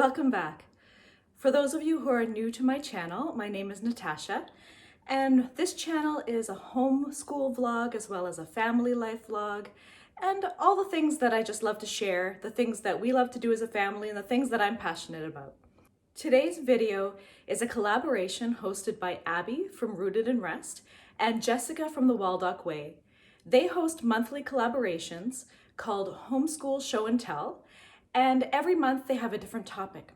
Welcome back. For those of you who are new to my channel, my name is Natasha, and this channel is a homeschool vlog as well as a family life vlog, and all the things that I just love to share, the things that we love to do as a family, and the things that I'm passionate about. Today's video is a collaboration hosted by Abby from Rooted in Rest and Jessica from the Waldock Way. They host monthly collaborations called Homeschool Show and Tell, and every month they have a different topic.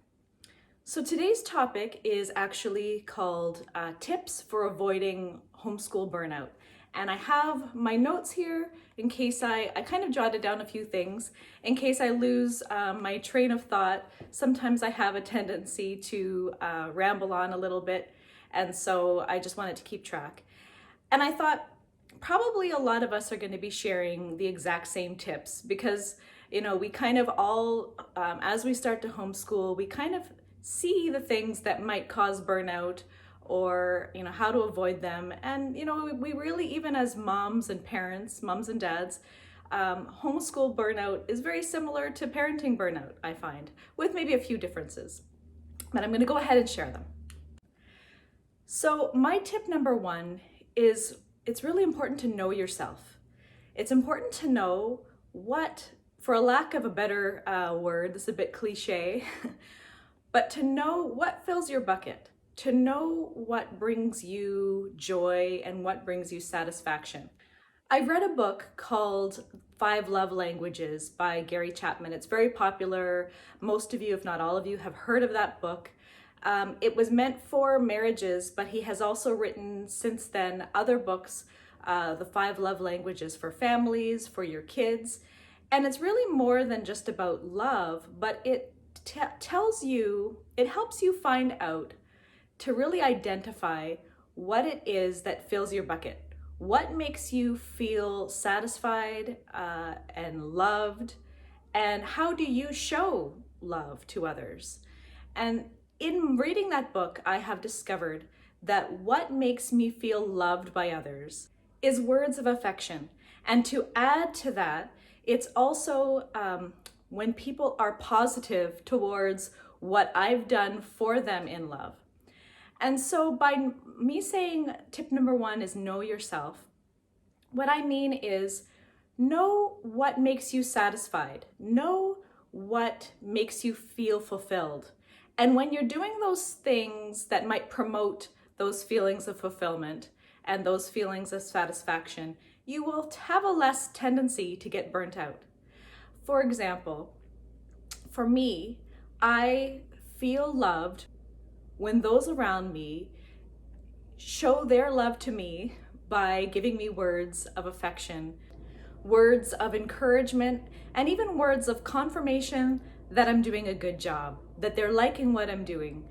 So today's topic is actually called Tips for Avoiding Homeschool Burnout. And I have my notes here in case I kind of jotted down a few things. In case I lose my train of thought, sometimes I have a tendency to ramble on a little bit. And so I just wanted to keep track. And I thought probably a lot of us are going to be sharing the exact same tips because, you know, we kind of all, as we start to homeschool, we kind of see the things that might cause burnout or, you know, how to avoid them. And, you know, we really, even as moms and parents, moms and dads, homeschool burnout is very similar to parenting burnout, I find, with maybe a few differences. But I'm going to go ahead and share them. So my tip number one is it's really important to know yourself. It's important to know what, for a lack of a better word, this is a bit cliche, but to know what fills your bucket, to know what brings you joy and what brings you satisfaction. I've read a book called 5 Love Languages by Gary Chapman. It's very popular. Most of you, if not all of you, have heard of that book. It was meant for marriages, but he has also written since then other books, the 5 Love Languages for families, for your kids. And it's really more than just about love, but it tells you, it helps you find out to really identify what it is that fills your bucket. What makes you feel satisfied and loved, and how do you show love to others? And in reading that book, I have discovered that what makes me feel loved by others is words of affection. And to add to that, it's also when people are positive towards what I've done for them in love. And so by me saying tip number one is know yourself, what I mean is know what makes you satisfied, know what makes you feel fulfilled. And when you're doing those things that might promote those feelings of fulfillment and those feelings of satisfaction, you will have a less tendency to get burnt out. For example, for me, I feel loved when those around me show their love to me by giving me words of affection, words of encouragement, and even words of confirmation that I'm doing a good job, that they're liking what I'm doing.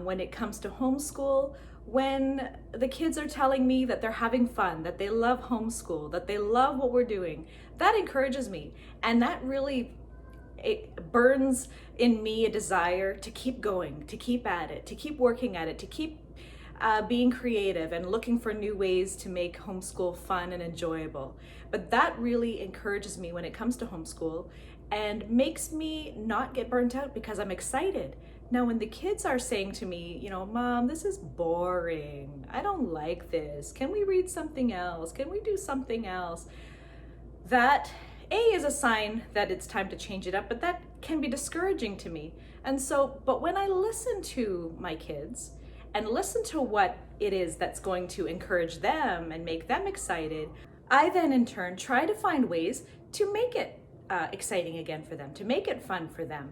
When it comes to homeschool, when the kids are telling me that they're having fun, that they love homeschool, that they love what we're doing, that encourages me. And that really, it burns in me a desire to keep going, to keep at it, to keep working at it, to keep being creative and looking for new ways to make homeschool fun and enjoyable. But that really encourages me when it comes to homeschool and makes me not get burnt out because I'm excited. Now, when the kids are saying to me, you know, Mom, this is boring. I don't like this. Can we read something else? Can we do something else? That is a sign that it's time to change it up, but that can be discouraging to me. And so, but when I listen to my kids and listen to what it is that's going to encourage them and make them excited, I then in turn try to find ways to make it exciting again for them, to make it fun for them.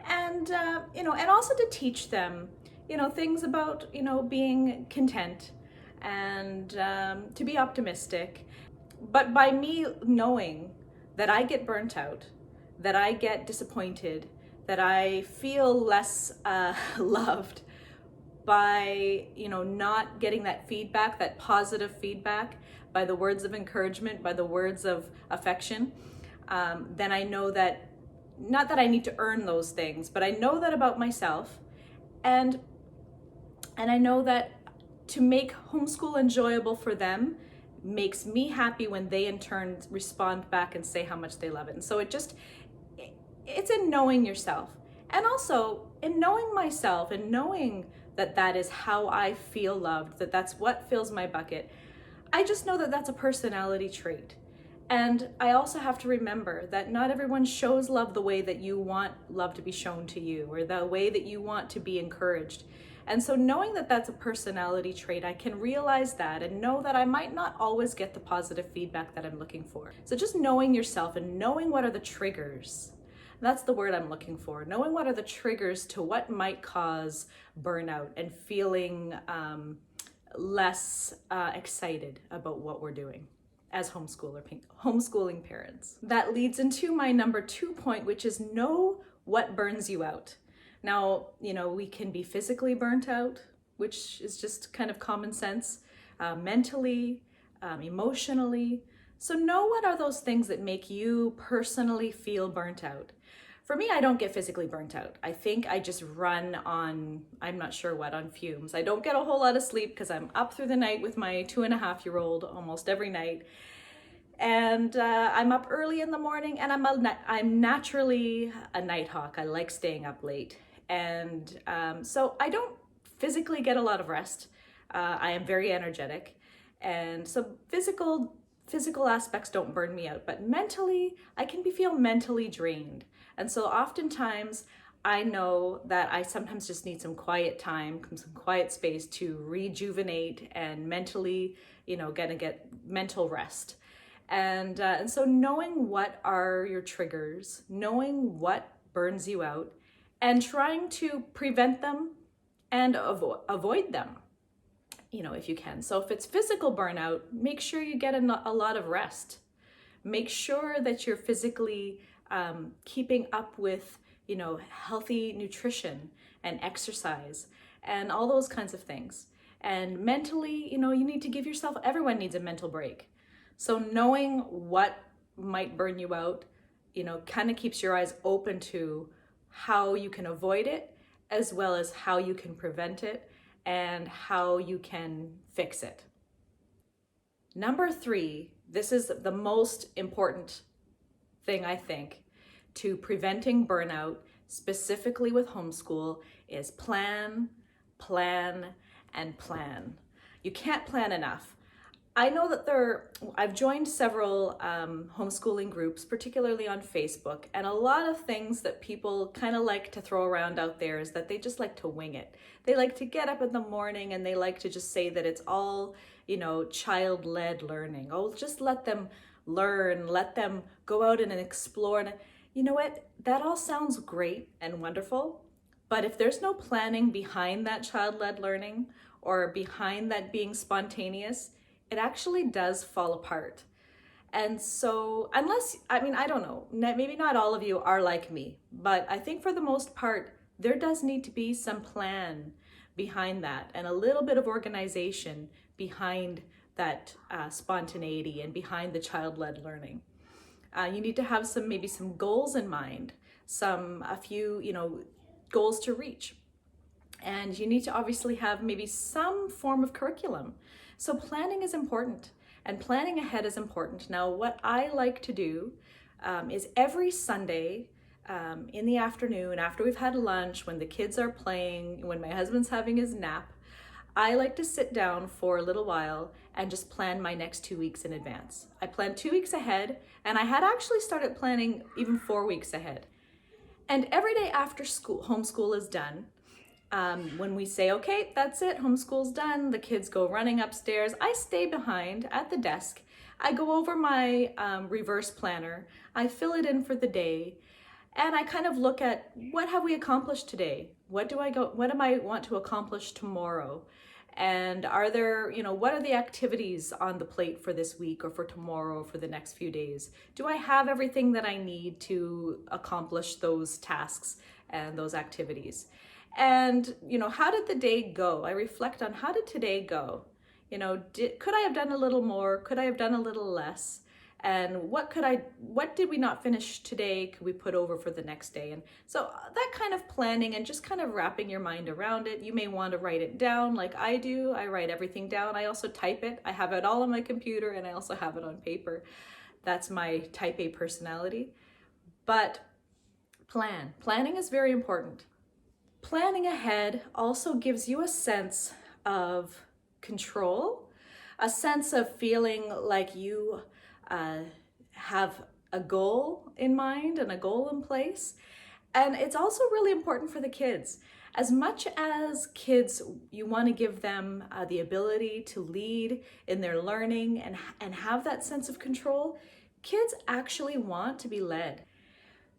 And, you know, and also to teach them, you know, things about, you know, being content and to be optimistic. But by me knowing that I get burnt out, that I get disappointed, that I feel less loved by, you know, not getting that feedback, that positive feedback, by the words of encouragement, by the words of affection, then I know that, not that I need to earn those things, but I know that about myself. And I know that to make homeschool enjoyable for them makes me happy when they in turn respond back and say how much they love it. And so it's in knowing yourself. And also in knowing myself and knowing that that is how I feel loved, that that's what fills my bucket, I just know that that's a personality trait. And I also have to remember that not everyone shows love the way that you want love to be shown to you, or the way that you want to be encouraged. And so knowing that that's a personality trait, I can realize that and know that I might not always get the positive feedback that I'm looking for. So just knowing yourself and knowing what are the triggers, that's the word I'm looking for. Knowing what are the triggers to what might cause burnout and feeling less excited about what we're doing as homeschooling parents. That leads into my number 2 point, which is know what burns you out. Now, we can be physically burnt out, which is just kind of common sense, mentally, emotionally. So know what are those things that make you personally feel burnt out. For me, I don't get physically burnt out. I think I just run on, I'm not sure what, on fumes. I don't get a whole lot of sleep because I'm up through the night with my 2.5-year-old almost every night. And I'm up early in the morning, and I'm naturally a night hawk. I like staying up late. And so I don't physically get a lot of rest. I am very energetic. And so physical aspects don't burn me out, but mentally, I can feel mentally drained. And so oftentimes I know that I sometimes just need some quiet time, some quiet space to rejuvenate and mentally, get mental rest. And so knowing what are your triggers, knowing what burns you out, and trying to prevent them and avoid them, if you can. So if it's physical burnout, make sure you get a lot of rest. Make sure that you're physically keeping up with, healthy nutrition and exercise and all those kinds of things. And mentally, you need to give yourself, everyone needs a mental break. So knowing what might burn you out, kind of keeps your eyes open to how you can avoid it, as well as how you can prevent it and how you can fix it. Number 3, this is the most important thing, I think, to preventing burnout, specifically with homeschool, is plan, plan, and plan. You can't plan enough. I know that I've joined several homeschooling groups, particularly on Facebook, and a lot of things that people kind of like to throw around out there is that they just like to wing it. They like to get up in the morning and they like to just say that it's all, child-led learning. Oh, just let them learn, let them go out and explore. And you know what? That all sounds great and wonderful, but if there's no planning behind that child-led learning or behind that being spontaneous, it actually does fall apart. And so I don't know, maybe not all of you are like me, but I think for the most part, there does need to be some plan behind that and a little bit of organization behind that spontaneity and behind the child-led learning. You need to have maybe some goals in mind, a few, goals to reach. And you need to obviously have maybe some form of curriculum. So planning is important, and planning ahead is important. Now, what I like to do is every Sunday in the afternoon, after we've had lunch, when the kids are playing, when my husband's having his nap, I like to sit down for a little while and just plan my next 2 weeks in advance. I plan 2 weeks ahead, and I had actually started planning even 4 weeks ahead. And every day after homeschool is done, when we say, okay, that's it, homeschool's done, the kids go running upstairs, I stay behind at the desk. I go over my reverse planner, I fill it in for the day, and I kind of look at what have we accomplished today? What am I want to accomplish tomorrow? And what are the activities on the plate for this week or for tomorrow or for the next few days? Do I have everything that I need to accomplish those tasks and those activities? And, how did the day go? I reflect on how did today go? Could I have done a little more? Could I have done a little less? And what did we not finish today? Could we put over for the next day? And so that kind of planning and just kind of wrapping your mind around it. You may want to write it down like I do. I write everything down. I also type it. I have it all on my computer and I also have it on paper. That's my type A personality. But planning is very important. Planning ahead also gives you a sense of control, a sense of feeling like you have a goal in mind and a goal in place. And it's also really important for the kids. As much as kids, you want to give them the ability to lead in their learning and have that sense of control, kids actually want to be led.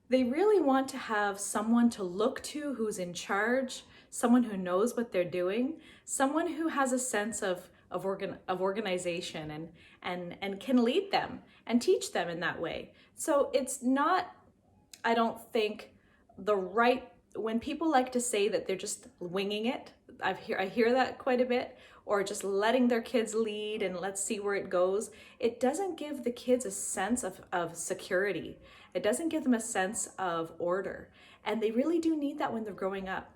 They really want to have someone to look to who's in charge, someone who knows what they're doing, someone who has a sense of organization and can lead them and teach them in that way. So it's not, I don't think, when people like to say that they're just winging it, I hear that quite a bit, or just letting their kids lead and let's see where it goes. It doesn't give the kids a sense of security. It doesn't give them a sense of order. And they really do need that when they're growing up.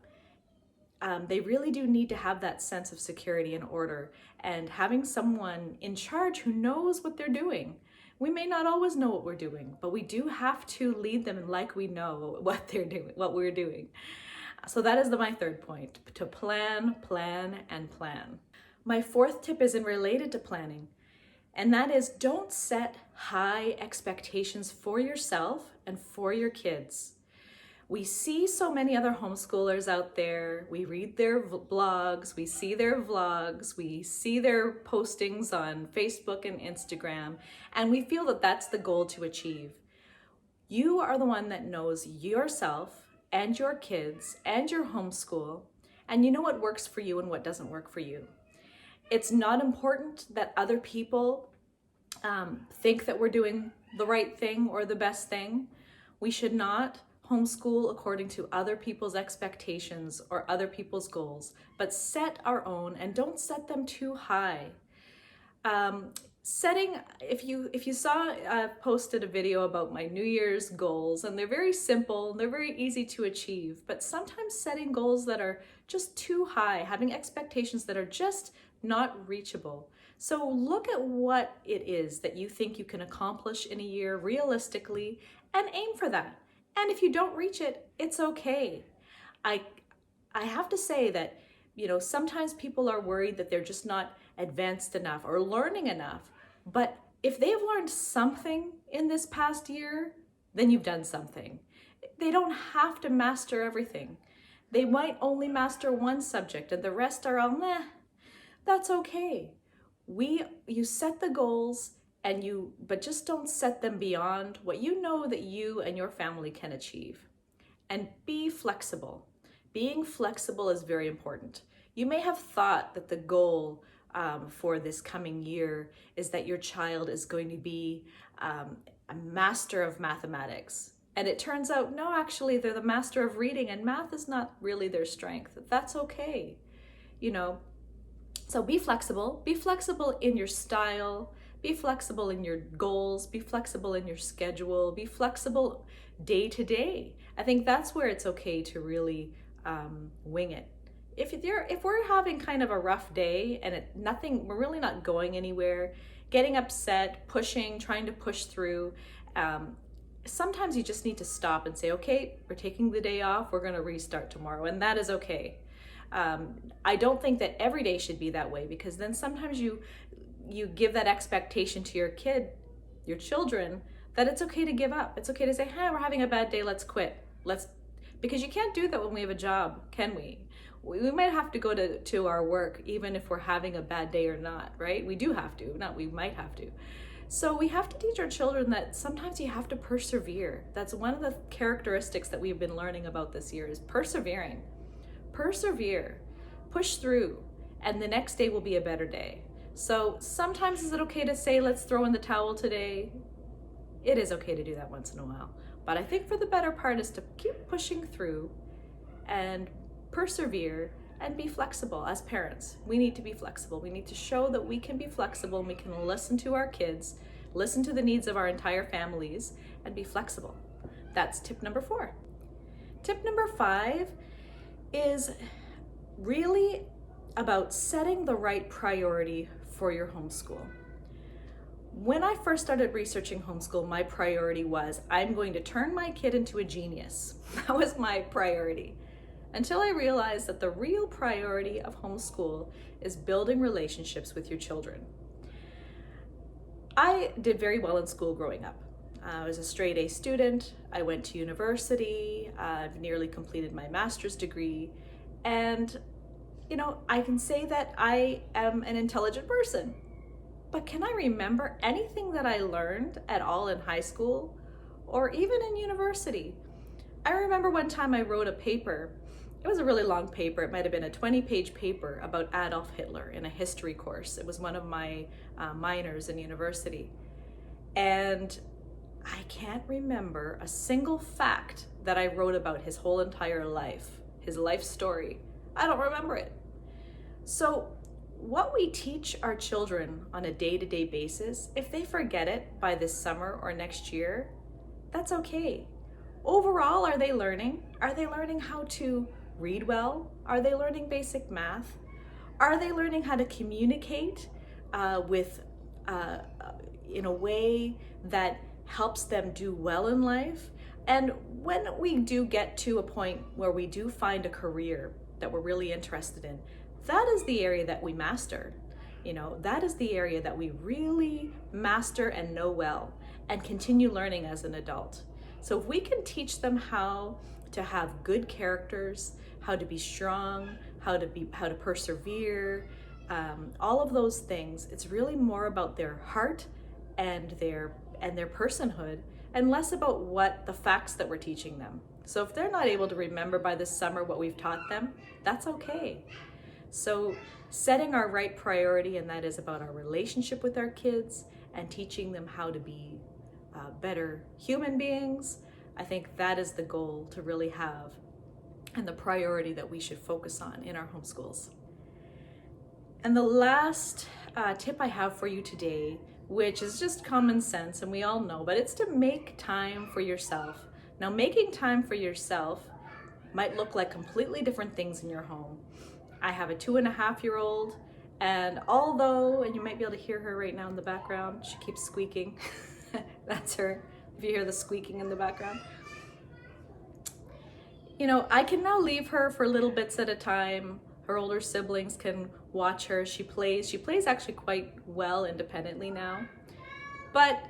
They really do need to have that sense of security and order, and having someone in charge who knows what they're doing. We may not always know what we're doing, but we do have to lead them like we know what they're doing, what we're doing. So that is my third point, to plan, plan, and plan. My fourth tip isn't related to planning, and that is don't set high expectations for yourself and for your kids. We see so many other homeschoolers out there. We read their blogs, we see their vlogs, we see their postings on Facebook and Instagram, and we feel that that's the goal to achieve. You are the one that knows yourself and your kids and your homeschool, and you know what works for you and what doesn't work for you. It's not important that other people think that we're doing the right thing or the best thing. We should not homeschool according to other people's expectations or other people's goals, but set our own, and don't set them too high. If you saw, I posted a video about my New Year's goals, and they're very simple and they're very easy to achieve, but sometimes setting goals that are just too high, having expectations that are just not reachable. So look at what it is that you think you can accomplish in a year realistically and aim for that. And if you don't reach it, it's okay. I have to say that, sometimes people are worried that they're just not advanced enough or learning enough. But if they've learned something in this past year, then you've done something. They don't have to master everything. They might only master one subject and the rest are all meh. That's okay. You set the goals, but just don't set them beyond what you know that you and your family can achieve. And be flexible. Being flexible is very important. You may have thought that the goal for this coming year is that your child is going to be a master of mathematics. And it turns out, no, actually, they're the master of reading, and math is not really their strength. That's okay. So be flexible. Be flexible in your style. Be flexible in your goals. Be flexible in your schedule. Be flexible day to day. I think that's where it's okay to really wing it. If we're having kind of a rough day and we're really not going anywhere, getting upset, pushing, trying to push through, sometimes you just need to stop and say, okay, we're taking the day off. We're going to restart tomorrow, and that is okay. I don't think that every day should be that way, because then sometimes you give that expectation to your children, that it's okay to give up. It's okay to say, hey, we're having a bad day, let's quit. Because you can't do that when we have a job, can we? We might have to go to our work even if we're having a bad day or not, right? We do have to, not we might have to. So we have to teach our children that sometimes you have to persevere. That's one of the characteristics that we've been learning about this year, is persevering. Persevere, push through, and the next day will be a better day. So sometimes is it okay to say, let's throw in the towel today? It is okay to do that once in a while. But I think for the better part is to keep pushing through and persevere and be flexible. As parents, we need to be flexible. We need to show that we can be flexible and we can listen to our kids, listen to the needs of our entire families, and be flexible. That's tip number 4. Tip number 5 is really about setting the right priority for your homeschool. When I first started researching homeschool, my priority was, I'm going to turn my kid into a genius. That was my priority. until I realized that the real priority of homeschool is building relationships with your children. I did very well in school growing up. I was a straight A student. I went to university. I've nearly completed my master's degree. And, I can say that I am an intelligent person. But can I remember anything that I learned at all in high school or even in university? I remember one time I wrote a paper. It was a really long paper. It might have been a 20-page paper about Adolf Hitler in a history course. It was one of my minors in university. And I can't remember a single fact that I wrote about his whole entire life, his life story. I don't remember it. So what we teach our children on a day-to-day basis, if they forget it by this summer or next year, that's okay. Overall, are they learning? Are they learning how to read well? Are they learning basic math? Are they learning how to communicate in a way that helps them do well in life? And when we do get to a point where we do find a career that we're really interested in, that is the area that we master. That is the area that we really master and know well and continue learning as an adult. So if we can teach them how to have good characters, how to be strong, how to persevere, all of those things, it's really more about their heart and their personhood and less about what the facts that we're teaching them. So if they're not able to remember by this summer what we've taught them, that's okay. So setting our right priority, and that is about our relationship with our kids and teaching them how to be better human beings, I think that is the goal to really have and the priority that we should focus on in our homeschools. And the last tip I have for you today, which is just common sense and we all know, but it's to make time for yourself. Now, making time for yourself might look like completely different things in your home. I have a 2.5-year-old, and you might be able to hear her right now in the background, she keeps squeaking. That's her, if you hear the squeaking in the background. I can now leave her for little bits at a time. Her older siblings can watch her. She plays actually quite well independently now. But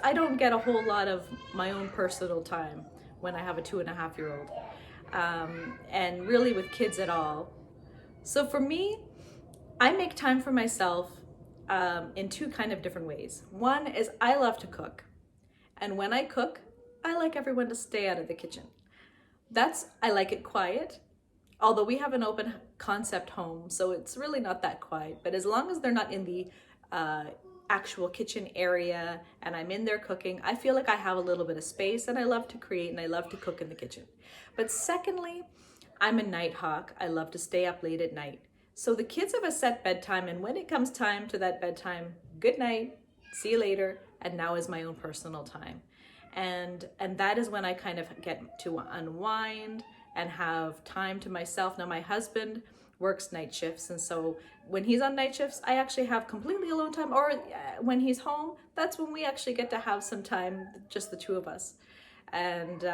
I don't get a whole lot of my own personal time when I have a 2.5-year-old. And really with kids at all. So for me, I make time for myself in two kind of different ways. One is I love to cook. And when I cook, I like everyone to stay out of the kitchen. I like it quiet, although we have an open concept home, so it's really not that quiet. But as long as they're not in the actual kitchen area and I'm in there cooking, I feel like I have a little bit of space, and I love to create and I love to cook in the kitchen. But secondly, I'm a night hawk. I love to stay up late at night. So the kids have a set bedtime, and when it comes time to that bedtime, good night, see you later, and now is my own personal time. And that is when I kind of get to unwind and have time to myself. Now, my husband works night shifts, and so when he's on night shifts, I actually have completely alone time, or when he's home, that's when we actually get to have some time, just the two of us. And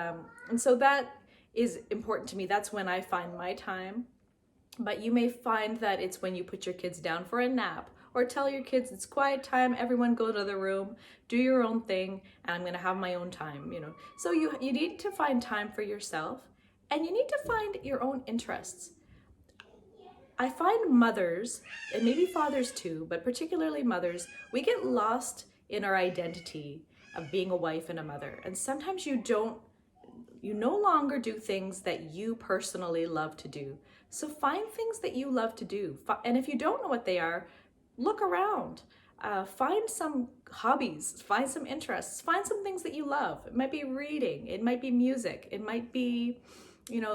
so that is important to me. That's when I find my time. But you may find that it's when you put your kids down for a nap, or tell your kids it's quiet time, everyone go to the room, do your own thing, and I'm gonna have my own time, So you need to find time for yourself, and you need to find your own interests. I find mothers, and maybe fathers too, but particularly mothers, we get lost in our identity of being a wife and a mother. And sometimes you no longer do things that you personally love to do. So find things that you love to do. And if you don't know what they are, look around. Find some hobbies, find some interests, find some things that you love. It might be reading, it might be music, it might be,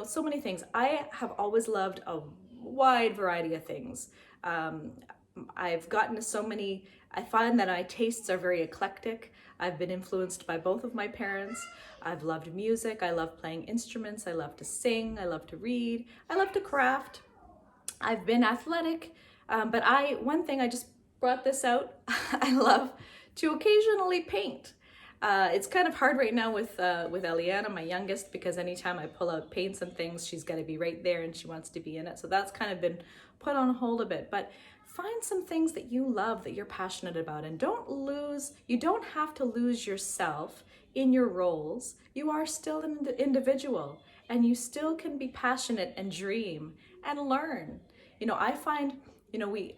so many things. I have always loved a wide variety of things. I've gotten to so many, I find that my tastes are very eclectic. I've been influenced by both of my parents. I've loved music, I love playing instruments, I love to sing, I love to read, I love to craft. I've been athletic, but one thing I just brought this out, I love to occasionally paint. It's kind of hard right now with Eliana, my youngest, because anytime I pull out paints and things, she's got to be right there and she wants to be in it. So that's kind of been put on hold a bit. But find some things that you love, that you're passionate about, and you don't have to lose yourself in your roles. You are still an individual, and you still can be passionate and dream and learn. I find,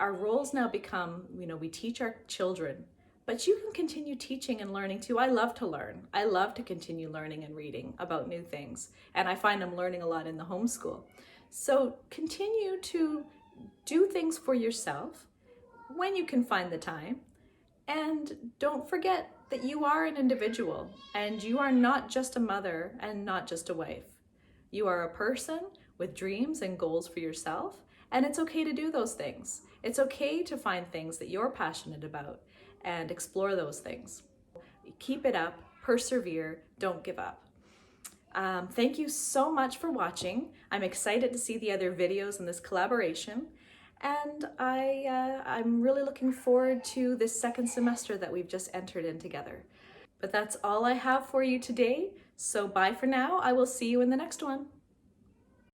our roles now become, we teach our children, but you can continue teaching and learning too. I love to learn. I love to continue learning and reading about new things. And I find I'm learning a lot in the homeschool. So continue to do things for yourself when you can find the time. And don't forget that you are an individual, and you are not just a mother and not just a wife. You are a person with dreams and goals for yourself, and it's okay to do those things. It's okay to find things that you're passionate about and explore those things. Keep it up, persevere, don't give up. Thank you so much for watching. I'm excited to see the other videos in this collaboration, and I'm really looking forward to this second semester that we've just entered in together. But that's all I have for you today, so bye for now. I will see you in the next one.